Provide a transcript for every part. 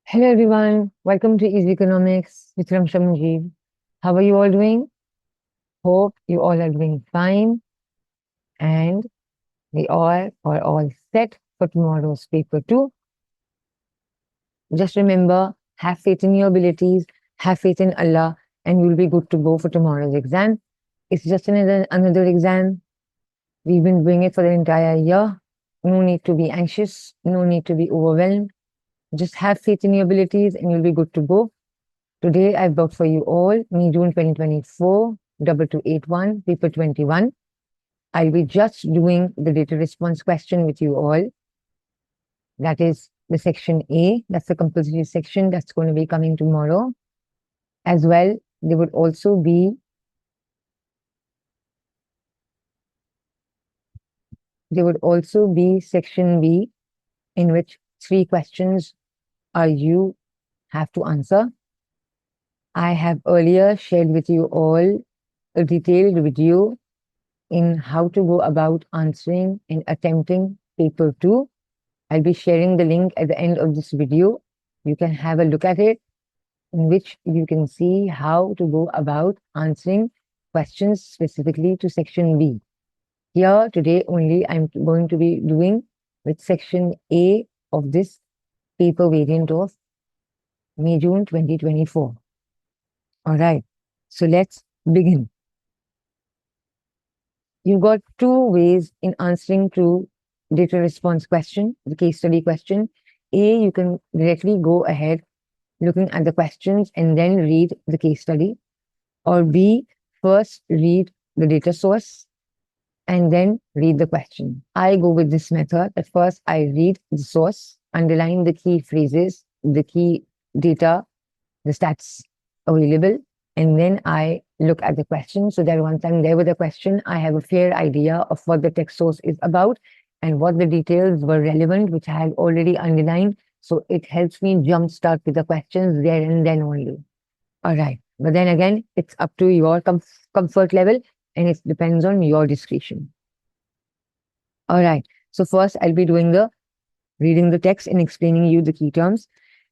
Hello everyone, welcome to Easy Economics with Ramsha Mujeeb. How are you all doing? Hope you all are doing fine and we all are all set for tomorrow's paper too. Just remember, have faith in your abilities, have faith in Allah, and you'll be good to go for tomorrow's exam. It's just another exam. We've been doing it for the entire year. No need to be anxious, no need to be overwhelmed. Just have faith in your abilities and you'll be good to go. Today, I've brought for you all May June 2024, 2281, paper 21. I'll be just doing the data response question with you all. That is the section A, that's the compulsory section that's going to be coming tomorrow. As well, there would also be section B, in which 3 questions are you have to answer. I have earlier shared with you all a detailed video in how to go about answering and attempting paper 2. I'll be sharing the link at the end of this video. You can have a look at it, in which you can see how to go about answering questions specifically to section B. Here today only I'm going to be doing with section A of this paper variant of May June 2024. All right, so let's begin. You've got 2 ways in answering to data response question, the case study question. A, you can directly go ahead looking at the questions and then read the case study. Or B, first read the data source and then read the question. I go with this method. At first, I read the source, underline the key phrases, the key data, the stats available, and then I look at the question so that once I'm there with the question, I have a fair idea of what the text source is about and what the details were relevant, which I had already underlined. So it helps me jumpstart with the questions there and then only. All right. But then again, it's up to your comfort level and it depends on your discretion. All right. So first, I'll be doing the reading the text and explaining you the key terms.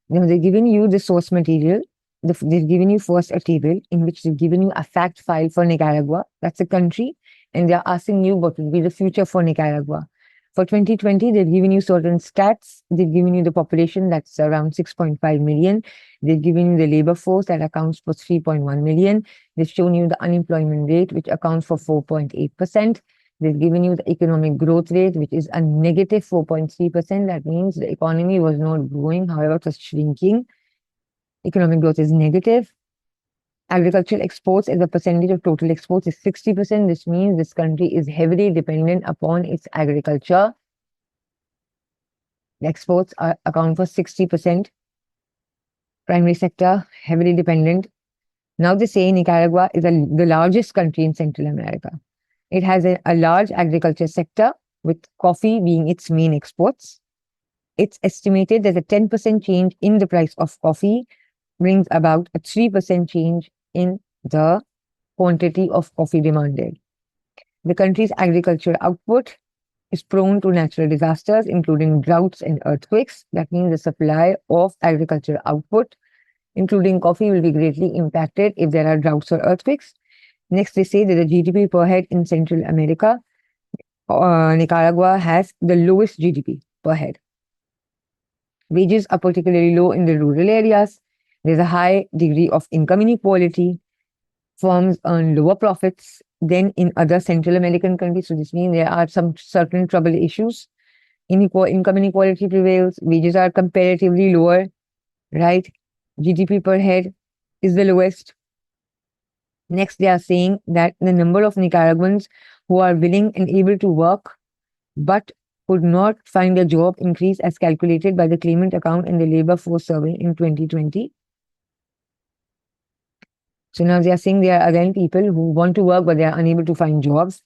Now, they're giving you the source material. They've given you first a table in which they've given you a fact file for Nicaragua. That's a country. And they're asking you what will be the future for Nicaragua. For 2020, they've given you certain stats. They've given you the population, that's around 6.5 million. They've given you the labor force that accounts for 3.1 million. They've shown you the unemployment rate, which accounts for 4.8%. They've given you the economic growth rate, which is a negative 4.3%. That means the economy was not growing, however, it was shrinking. Economic growth is negative. Agricultural exports as a percentage of total exports is 60%. This means this country is heavily dependent upon its agriculture. The exports account for 60%. Primary sector, heavily dependent. Now they say Nicaragua is the largest country in Central America. It has a large agriculture sector, with coffee being its main exports. It's estimated that a 10% change in the price of coffee brings about a 3% change in the quantity of coffee demanded. The country's agricultural output is prone to natural disasters, including droughts and earthquakes. That means the supply of agricultural output, including coffee, will be greatly impacted if there are droughts or earthquakes. Next, they say that the GDP per head in Central America, Nicaragua has the lowest GDP per head. Wages are particularly low in the rural areas. There's a high degree of income inequality. Firms earn lower profits than in other Central American countries. So this means there are some certain trouble issues. Income inequality prevails. Wages are comparatively lower, right? GDP per head is the lowest. Next, they are saying that the number of Nicaraguans who are willing and able to work but could not find a job increased as calculated by the claimant account in the labor force survey in 2020. So now they are saying there are again people who want to work but they are unable to find jobs.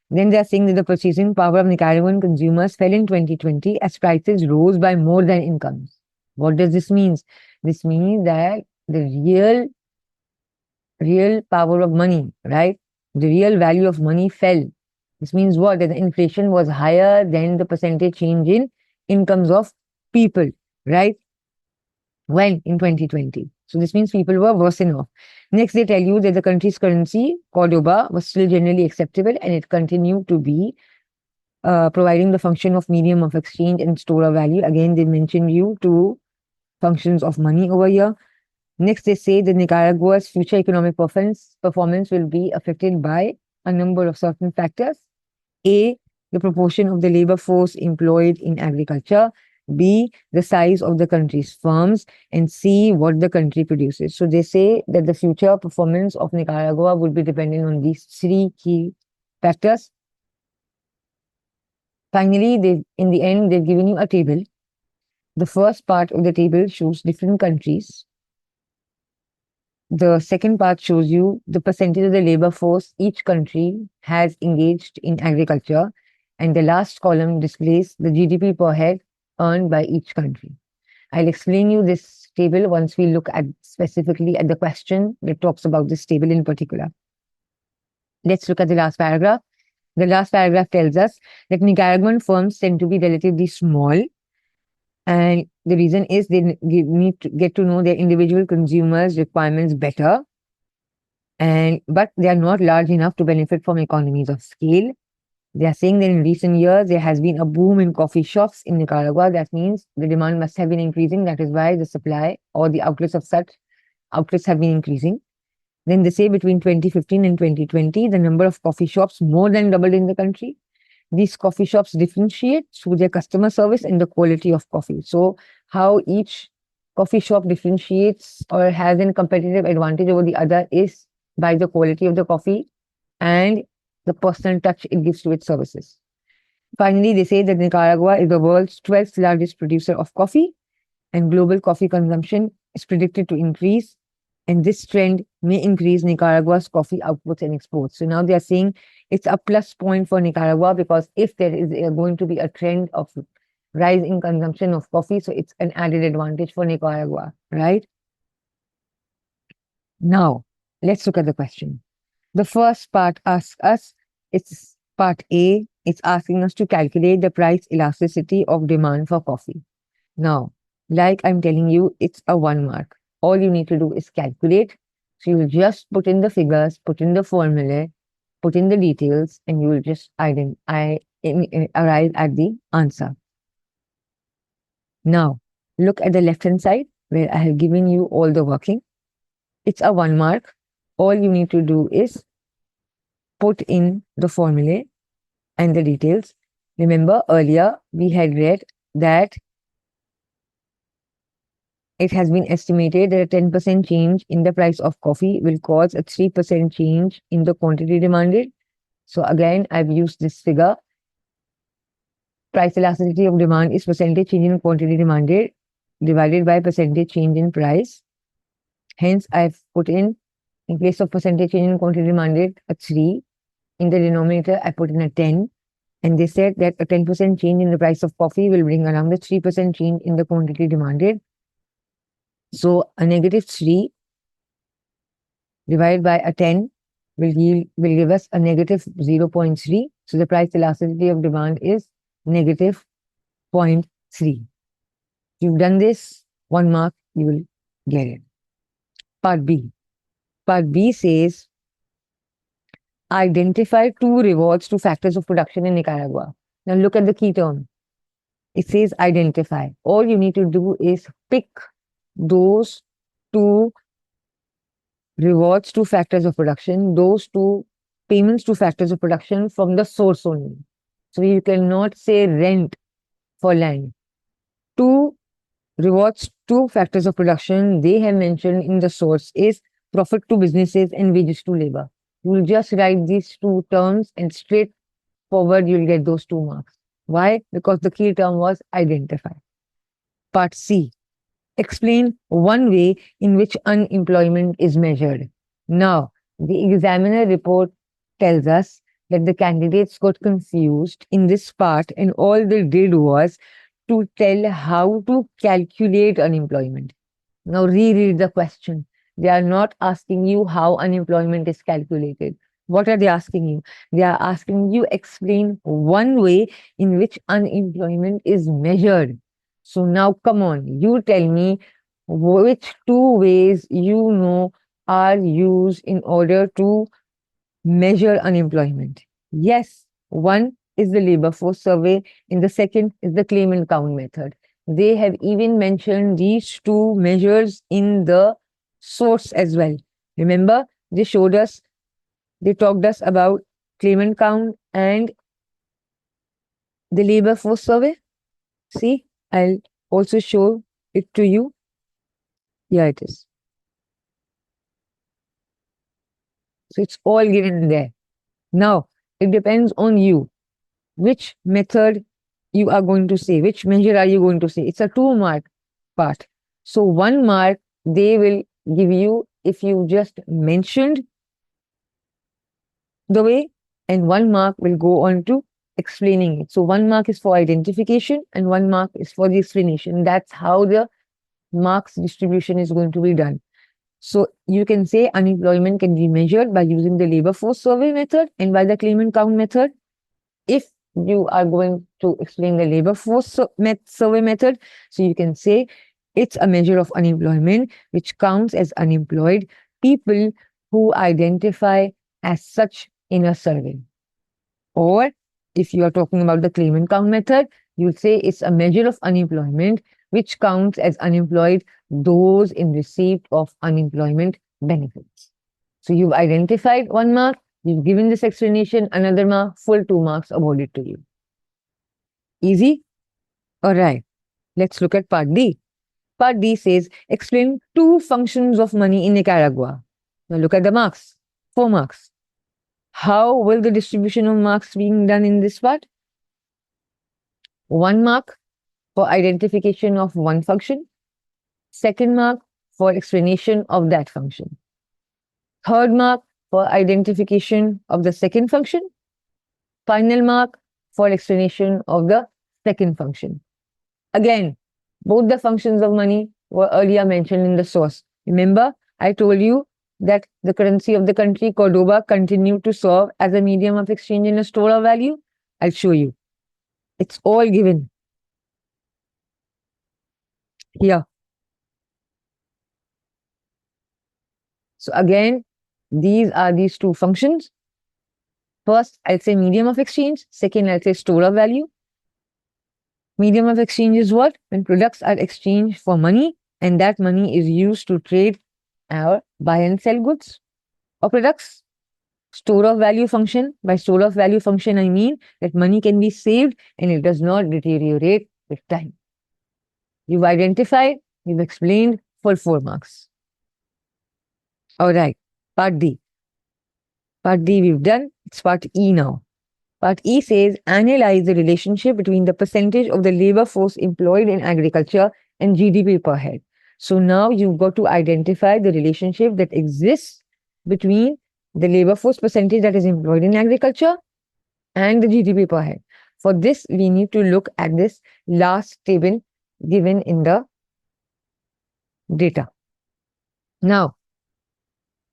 Then they are saying that the purchasing power of Nicaraguan consumers fell in 2020 as prices rose by more than incomes. What does this mean? This means that the real power of money, right? The real value of money fell. This means what? That the inflation was higher than the percentage change in incomes of people, right? When? In 2020. So this means people were worse off. Next, they tell you that the country's currency, Cordoba, was still generally acceptable and it continued to be providing the function of medium of exchange and store of value. Again, they mention you two functions of money over here. Next, they say that Nicaragua's future economic performance will be affected by a number of certain factors. A, the proportion of the labor force employed in agriculture. B, the size of the country's firms. And C, what the country produces. So they say that the future performance of Nicaragua would be dependent on these three key factors. Finally, in the end, they've given you a table. The first part of the table shows different countries. The second part shows you the percentage of the labor force each country has engaged in agriculture. And the last column displays the GDP per head earned by each country. I'll explain you this table once we look at specifically at the question that talks about this table in particular. Let's look at the last paragraph. The last paragraph tells us that Nicaraguan firms tend to be relatively small. And the reason is they need to get to know their individual consumers' requirements better. But they are not large enough to benefit from economies of scale. They are saying that in recent years, there has been a boom in coffee shops in Nicaragua. That means the demand must have been increasing. That is why the supply or the outlets of such outlets have been increasing. Then they say between 2015 and 2020, the number of coffee shops more than doubled in the country. These coffee shops differentiate through their customer service and the quality of coffee. So how each coffee shop differentiates or has a competitive advantage over the other is by the quality of the coffee and the personal touch it gives to its services. Finally, they say that Nicaragua is the world's 12th largest producer of coffee, and global coffee consumption is predicted to increase. And this trend may increase Nicaragua's coffee outputs and exports. So now they are saying it's a plus point for Nicaragua because if there is going to be a trend of rise in consumption of coffee, so it's an added advantage for Nicaragua, right? Now, let's look at the question. The first part asks us, it's part A, it's asking us to calculate the price elasticity of demand for coffee. Now, like I'm telling you, it's a 1 mark. All you need to do is calculate. So you will just put in the figures, put in the formula, put in the details, and you will just arrive at the answer. Now, look at the left-hand side where I have given you all the working. It's a 1 mark. All you need to do is put in the formula and the details. Remember, earlier we had read that it has been estimated that a 10% change in the price of coffee will cause a 3% change in the quantity demanded. So again, I've used this figure. Price elasticity of demand is percentage change in quantity demanded divided by percentage change in price. Hence, I've put in place of percentage change in quantity demanded, a 3. In the denominator, I put in a 10. And they said that a 10% change in the price of coffee will bring around a 3% change in the quantity demanded. So a -3 divided by a 10 will give us a -0.3. So the price elasticity of demand is -0.3. If you've done this, 1 mark, you will get it. Part B. Part B says, identify 2 rewards to factors of production in Nicaragua. Now look at the key term. It says identify. All you need to do is pick those 2 rewards to factors of production, those 2 payments to factors of production from the source only. So you cannot say rent for land. 2 rewards to factors of production they have mentioned in the source is profit to businesses and wages to labor. You will just write these 2 terms and straight forward you'll get those 2 marks. Why? Because the key term was identify. Part C. Explain 1 way in which unemployment is measured. Now, the examiner report tells us that the candidates got confused in this part and all they did was to tell how to calculate unemployment. Now, reread the question. They are not asking you how unemployment is calculated. What are they asking you? They are asking you explain 1 way in which unemployment is measured. So now, come on, you tell me which two ways you know are used in order to measure unemployment? Yes, one is the labor force survey, and the second is the claim and count method. They have even mentioned these two measures in the source as well. Remember, they talked us about claim and count and the labor force survey. See, I'll also show it to you. Here it is. So it's all given there. Now, it depends on you which method you are going to say, which measure are you going to say. It's a 2 mark part. So 1 mark they will give you if you just mentioned the way, and 1 mark will go on to explaining it. So 1 mark is for identification and 1 mark is for the explanation. That's how the marks distribution is going to be done. So you can say unemployment can be measured by using the labor force survey method and by the claim and count method. If you are going to explain the labor force survey method, so you can say it's a measure of unemployment which counts as unemployed people who identify as such in a survey. Or if you are talking about the claim and count method, you'll say it's a measure of unemployment which counts as unemployed those in receipt of unemployment benefits. So you've identified 1 mark, you've given this explanation, another mark, full 2 marks awarded to you. Easy? All right. Let's look at part D. Part D says, explain 2 functions of money in Nicaragua. Now look at the marks. 4 marks. How will the distribution of marks being done in this part? 1 mark for identification of one function. 2nd mark for explanation of that function. 3rd mark for identification of the second function. Final mark for explanation of the second function. Again, both the functions of money were earlier mentioned in the source. Remember, I told you that the currency of the country, Cordoba, continued to serve as a medium of exchange and a store of value. I'll show you. It's all given here. So again, these are these 2 functions. First, I'll say medium of exchange. Second, I'll say store of value. Medium of exchange is what? When products are exchanged for money and that money is used to trade or buy and sell goods or products. Store of value function. By store of value function, I mean that money can be saved and it does not deteriorate with time. You've identified, you've explained, for 4 marks. All right, part D. Part D we've done, it's part E now. Part E says, analyze the relationship between the percentage of the labor force employed in agriculture and GDP per head. So now you've got to identify the relationship that exists between the labor force percentage that is employed in agriculture and the GDP per head. For this, we need to look at this last table given in the data. Now,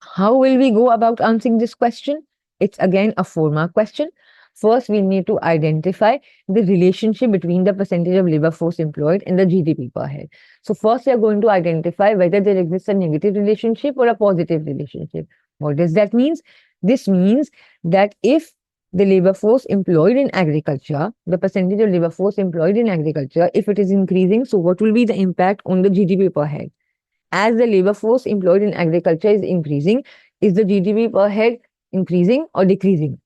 how will we go about answering this question? It's again a 4-mark question. First, we need to identify the relationship between the percentage of labor force employed and the GDP per head. So first, we are going to identify whether there exists a negative relationship or a positive relationship. What does that mean? This means that if the labor force employed in agriculture, the percentage of labor force employed in agriculture, if it is increasing, so what will be the impact on the GDP per head? As the labor force employed in agriculture is increasing, is the GDP per head increasing or decreasing?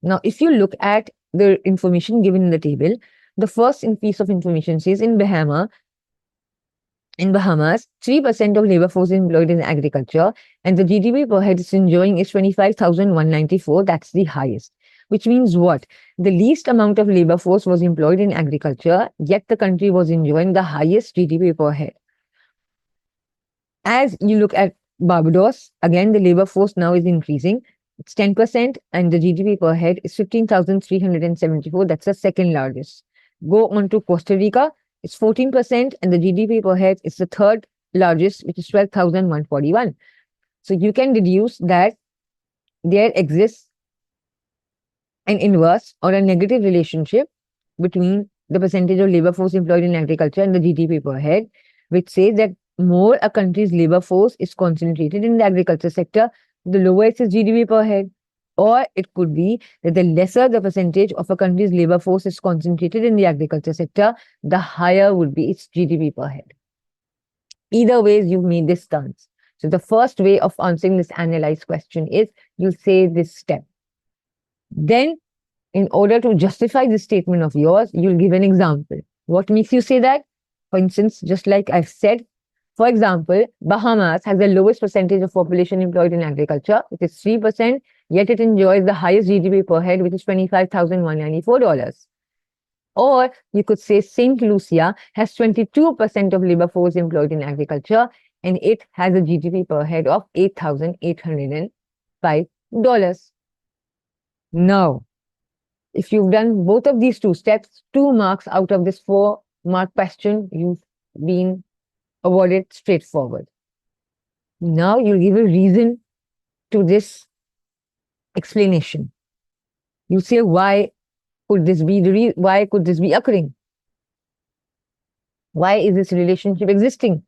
Now, if you look at the information given in the table, the first piece of information says in Bahamas, 3% of labor force is employed in agriculture and the GDP per head is enjoying is 25,194. That's the highest. Which means what? The least amount of labor force was employed in agriculture, yet the country was enjoying the highest GDP per head. As you look at Barbados, again, the labor force now is increasing. It's 10% and the GDP per head is 15,374. That's the second largest. Go on to Costa Rica, it's 14% and the GDP per head is the third largest, which is 12,141. So you can deduce that there exists an inverse or a negative relationship between the percentage of labor force employed in agriculture and the GDP per head, which says that more a country's labor force is concentrated in the agriculture sector, the lower its GDP per head. Or it could be that the lesser the percentage of a country's labor force is concentrated in the agriculture sector, the higher would be its GDP per head. Either ways, you've made this stance. So the first way of answering this analyzed question is you say this step. Then, in order to justify this statement of yours, you'll give an example. What makes you say that? For instance, just like I've said, for example, Bahamas has the lowest percentage of population employed in agriculture, which is 3%, yet it enjoys the highest GDP per head, which is $25,194. Or you could say St. Lucia has 22% of labor force employed in agriculture, and it has a GDP per head of $8,805. Now, if you've done both of these two steps, 2 marks out of this 4-mark question, you've been awarded straightforward. Now you'll give a reason to this explanation. You say, why could this be why could this be occurring? Why is this relationship existing?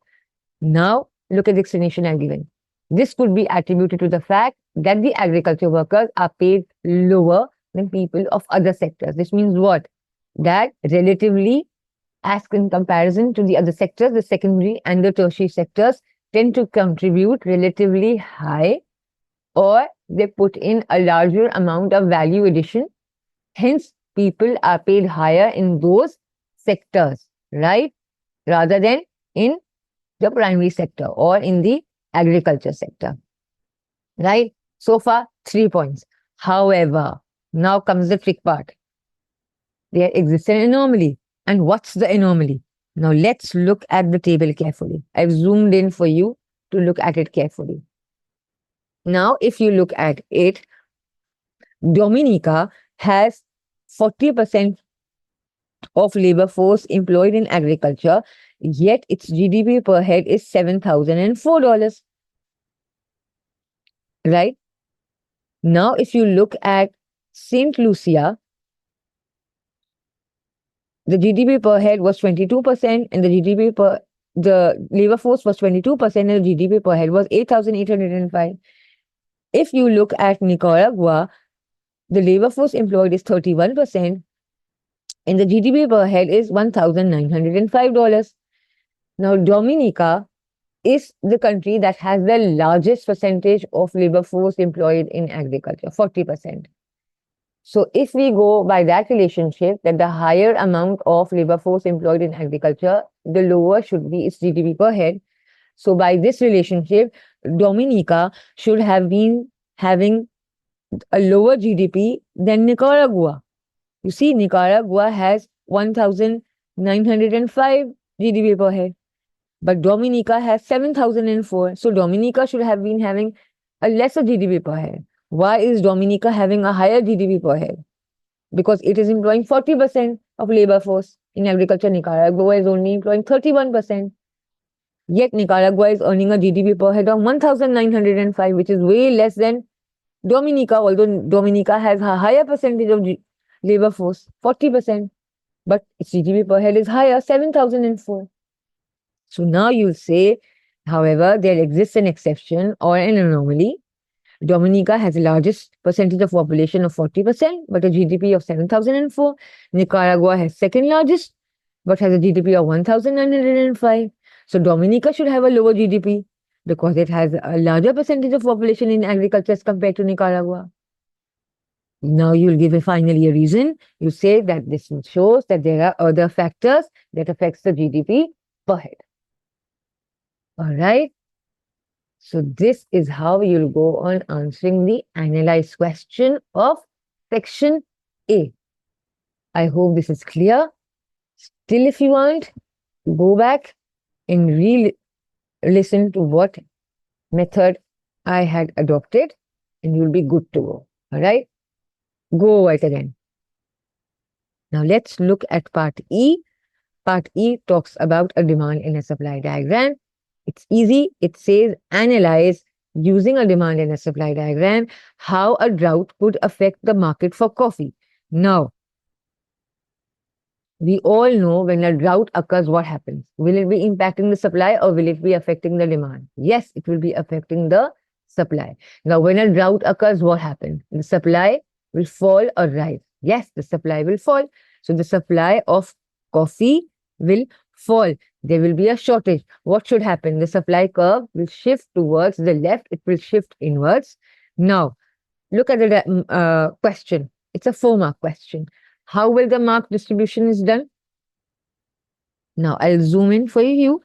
Now look at the explanation I've given. This could be attributed to the fact that the agriculture workers are paid lower than people of other sectors. This means what? That relatively, as in comparison to the other sectors, the secondary and the tertiary sectors tend to contribute relatively high, or they put in a larger amount of value addition. Hence, people are paid higher in those sectors, right? Rather than in the primary sector or in the agriculture sector, right? So far, 3 points. However, now comes the trick part. There exists an anomaly. And what's the anomaly? Now let's look at the table carefully. I've zoomed in for you to look at it carefully. Now, if you look at it, Dominica has 40% of labor force employed in agriculture, yet its GDP per head is $7,004. Right? Now, if you look at St. Lucia, the GDP per head was 22%, and the labor force was 22%, and the GDP per head was 8,805. If you look at Nicaragua, the labor force employed is 31%, and the GDP per head is $1,905. Now, Dominica is the country that has the largest percentage of labor force employed in agriculture, 40%. So if we go by that relationship, that the higher amount of labor force employed in agriculture, the lower should be its GDP per head. So by this relationship, Dominica should have been having a lower GDP than Nicaragua. You see, Nicaragua has 1,905 GDP per head, but Dominica has 7,004. So Dominica should have been having a lesser GDP per head. Why is Dominica having a higher GDP per head? Because it is employing 40% of labor force. In agriculture, Nicaragua is only employing 31%. Yet Nicaragua is earning a GDP per head of 1,905, which is way less than Dominica, although Dominica has a higher percentage of labor force, 40%, but its GDP per head is higher, 7,004. So now you say, however, there exists an exception or an anomaly. Dominica has the largest percentage of population of 40%, but a GDP of 7,004. Nicaragua has second largest, but has a GDP of 1,905. So Dominica should have a lower GDP because it has a larger percentage of population in agriculture as compared to Nicaragua. Now you'll give finally a reason. You say that this shows that there are other factors that affects the GDP per head. All right. So this is how you'll go on answering the analyzed question of section A. I hope this is clear. Still, if you want, go back and re-listen to what method I had adopted, and you'll be good to go. All right? Go over it again. Now let's look at part E. Part E talks about a demand and a supply diagram. It's easy. It says analyze using a demand and a supply diagram how a drought could affect the market for coffee. Now, We all know when a drought occurs, what happens? Will it be impacting the supply or will it be affecting the demand? Yes, it will be affecting the supply. Now, when a drought occurs, what happens? The supply will fall or rise. Yes, the supply will fall. So the supply of coffee will fall. There will be a shortage. What should happen? The supply curve will shift towards the left. It will shift inwards. Now, look at the question. It's a 4-mark question. How will the mark distribution is done? Now, I'll zoom in for you.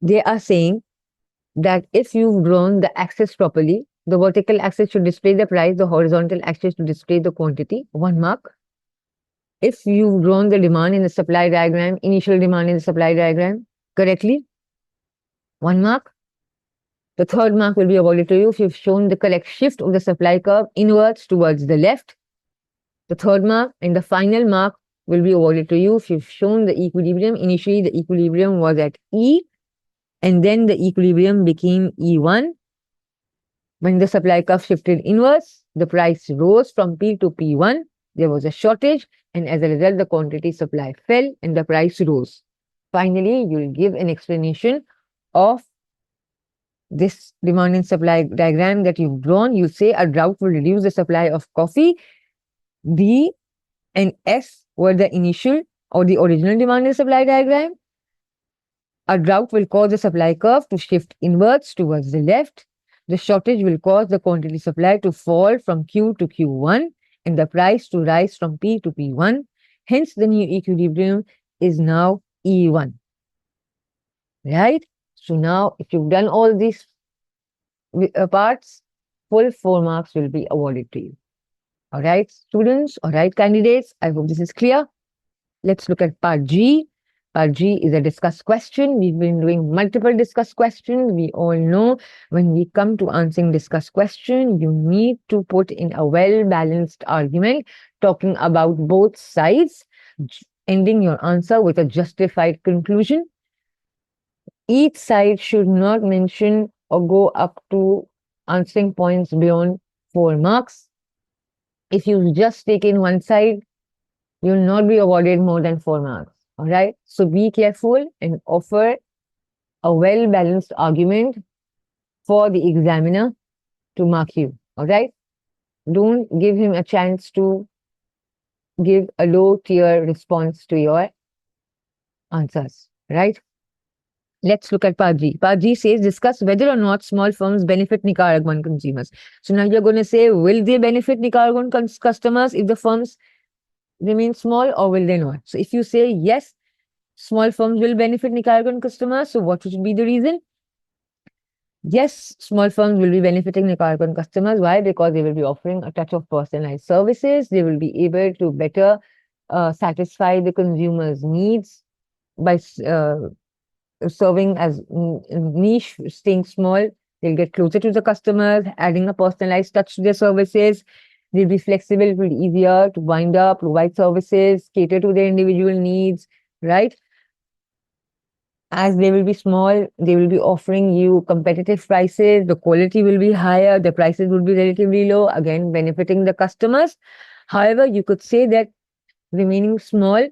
They are saying that if you've drawn the axis properly, the vertical axis should display the price, the horizontal axis should display the quantity, 1 mark. If you've drawn the demand in the supply diagram, initial demand in the supply diagram correctly, 1 mark. The 3rd mark will be awarded to you if you've shown the correct shift of the supply curve inwards towards the left. The 3rd mark and the final mark will be awarded to you if you've shown the equilibrium. Initially, the equilibrium was at E, and then the equilibrium became E1. When the supply curve shifted inwards, the price rose from P to P1. There was a shortage, and as a result, the quantity supply fell and the price rose. Finally, you'll give an explanation of this demand and supply diagram that you've drawn. You say a drought will reduce the supply of coffee. D and S were the initial or the original demand and supply diagram. A drought will cause the supply curve to shift inwards towards the left. The shortage will cause the quantity supply to fall from Q to Q1 and the price to rise from P to P1. Hence, the new equilibrium is now E1. Right? So now, if you've done all these parts, full 4 marks will be awarded to you. All right, students, all right, candidates, I hope this is clear. Let's look at part G. Part G is a discuss question. We've been doing multiple discuss questions. We all know when we come to answering discuss question, you need to put in a well-balanced argument talking about both sides, ending your answer with a justified conclusion. Each side should not mention or go up to answering points beyond 4 marks. If you've just taken one side, you'll not be awarded more than 4 marks. All right. So be careful and offer a well-balanced argument for the examiner to mark you. All right. Don't give him a chance to give a low tier response to your answers. Right. Let's look at Part G. Part G says discuss whether or not small firms benefit Nicaraguan consumers. So now you're going to say, will they benefit Nicaraguan customers if the firms remain small, or will they not? So if you say yes, small firms will benefit Nicaraguan customers, so what should be the reason? Yes, small firms will be benefiting Nicaraguan customers. Why? Because they will be offering a touch of personalized services. They will be able to better satisfy the consumer's needs by serving as niche, staying small. They'll get closer to the customers, adding a personalized touch to their services. They'll be flexible, it will be easier to wind up, provide services, cater to their individual needs, right? As they will be small, they will be offering you competitive prices, the quality will be higher, the prices will be relatively low, again, benefiting the customers. However, you could say that remaining small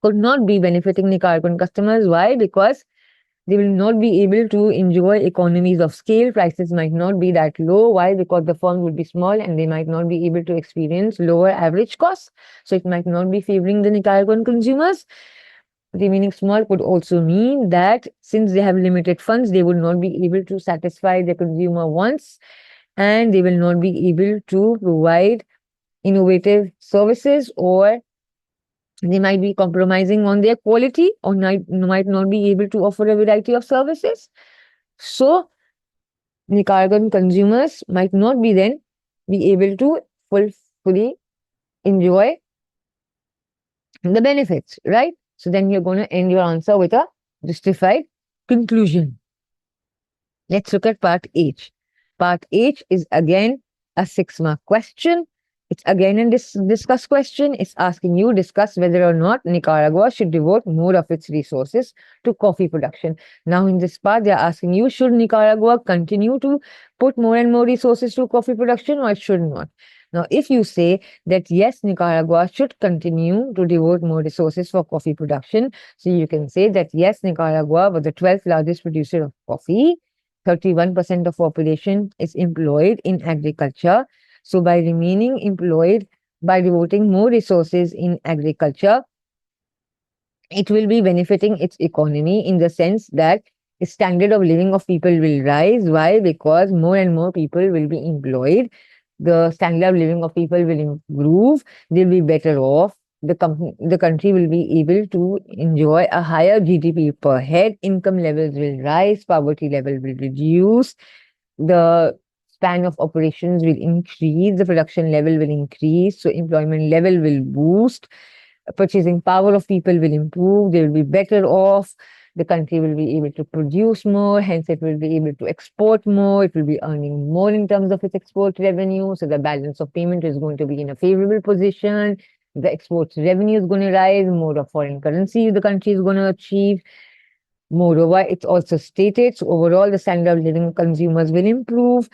could not be benefiting Nicaraguan customers. Why? Because they will not be able to enjoy economies of scale. Prices might not be that low. Why? Because the firm will be small and they might not be able to experience lower average costs. So it might not be favoring the Nicaraguan consumers. Remaining small could also mean that since they have limited funds, they would not be able to satisfy the consumer wants, and they will not be able to provide innovative services, or they might be compromising on their quality, or might not be able to offer a variety of services. So Nicaraguan consumers might not be then be able to fully enjoy the benefits, right? So then you're going to end your answer with a justified conclusion. Let's look at part H. Part H is again a 6-mark question. It's again a discuss question. It's asking you discuss whether or not Nicaragua should devote more of its resources to coffee production. Now in this part, they're asking you, should Nicaragua continue to put more and more resources to coffee production, or it should not? Now, if you say that yes, Nicaragua should continue to devote more resources for coffee production, so you can say that yes, Nicaragua was the 12th largest producer of coffee. 31% of population is employed in agriculture. So by remaining employed, by devoting more resources in agriculture, it will be benefiting its economy in the sense that the standard of living of people will rise. Why? Because more and more people will be employed. The standard of living of people will improve. They'll be better off. The country will be able to enjoy a higher GDP per head. Income levels will rise. Poverty level will reduce. The span of operations will increase. The production level will increase. So employment level will boost, purchasing power of people will improve, they will be better off, the country will be able to produce more, hence it will be able to export more, it will be earning more in terms of its export revenue, so the balance of payment is going to be in a favorable position, the exports revenue is going to rise, more of foreign currency the country is going to achieve. Moreover, it's also stated, so overall the standard of living of consumers will improve,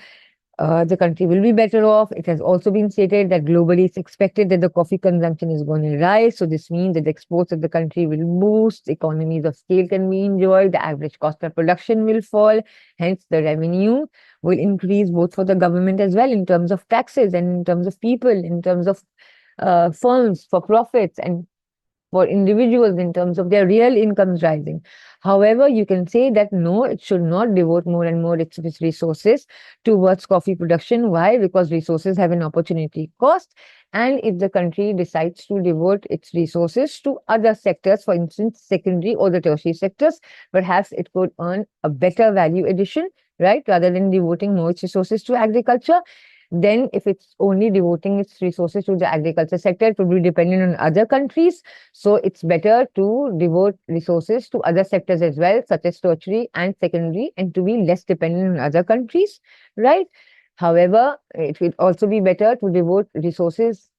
the country will be better off. It has also been stated that globally it's expected that the coffee consumption is going to rise. So this means that the exports of the country will boost, economies of scale can be enjoyed, the average cost of production will fall. Hence, the revenue will increase both for the government as well in terms of taxes and in terms of people, in terms of firms for profits and for individuals in terms of their real incomes rising. However, you can say that no, it should not devote more and more its resources towards coffee production. Why? Because resources have an opportunity cost. And if the country decides to devote its resources to other sectors, for instance, secondary or the tertiary sectors, perhaps it could earn a better value addition, right? Rather than devoting more resources to agriculture. Then if it's only devoting its resources to the agriculture sector, it would be dependent on other countries. So it's better to devote resources to other sectors as well, such as tertiary and secondary, and to be less dependent on other countries, right? However, it will also be better to devote resources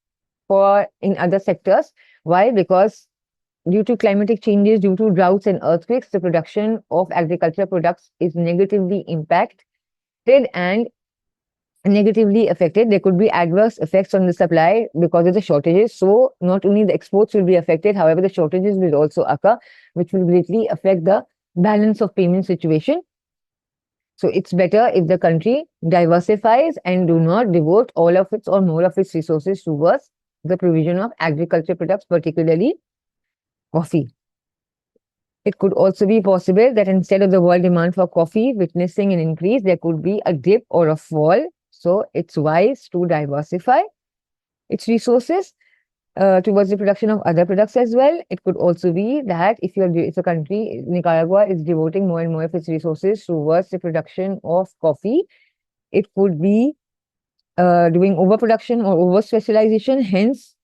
for in other sectors. Why? Because due to climatic changes, due to droughts and earthquakes, the production of agricultural products is negatively impacted and negatively affected. There could be adverse effects on the supply because of the shortages. So not only the exports will be affected, however, the shortages will also occur, which will greatly affect the balance of payment situation. So it's better if the country diversifies and do not devote all of its or more of its resources towards the provision of agriculture products, particularly coffee. It could also be possible that instead of the world demand for coffee witnessing an increase, there could be a dip or a fall. So it's wise to diversify its resources towards the production of other products as well. It could also be that if a country, Nicaragua, is devoting more and more of its resources towards the production of coffee, it could be doing overproduction or over specialization, hence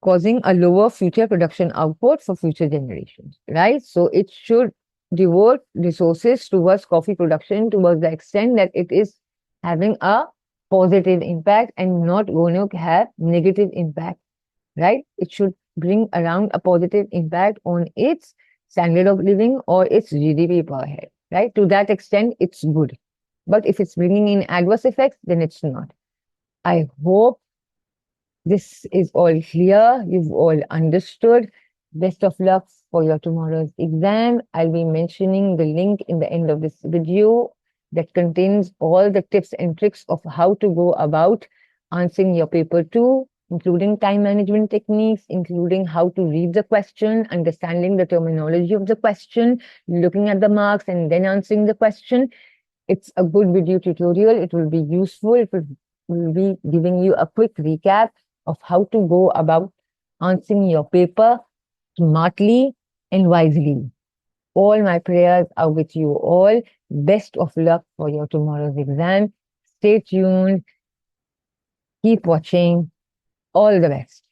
causing a lower future production output for future generations, right? So it should devote resources towards coffee production towards the extent that it is having a positive impact and not going to have negative impact, right? It should bring around a positive impact on its standard of living or its GDP per head, right? To that extent, it's good. But if it's bringing in adverse effects, then it's not. I hope this is all clear. You've all understood. Best of luck for your tomorrow's exam. I'll be mentioning the link in the end of this video that contains all the tips and tricks of how to go about answering your paper 2, including time management techniques, including how to read the question, understanding the terminology of the question, looking at the marks, and then answering the question. It's a good video tutorial. It will be useful. It will be giving you a quick recap of how to go about answering your paper smartly and wisely. All my prayers are with you all. Best of luck for your tomorrow's exam. Stay tuned. Keep watching. All the best.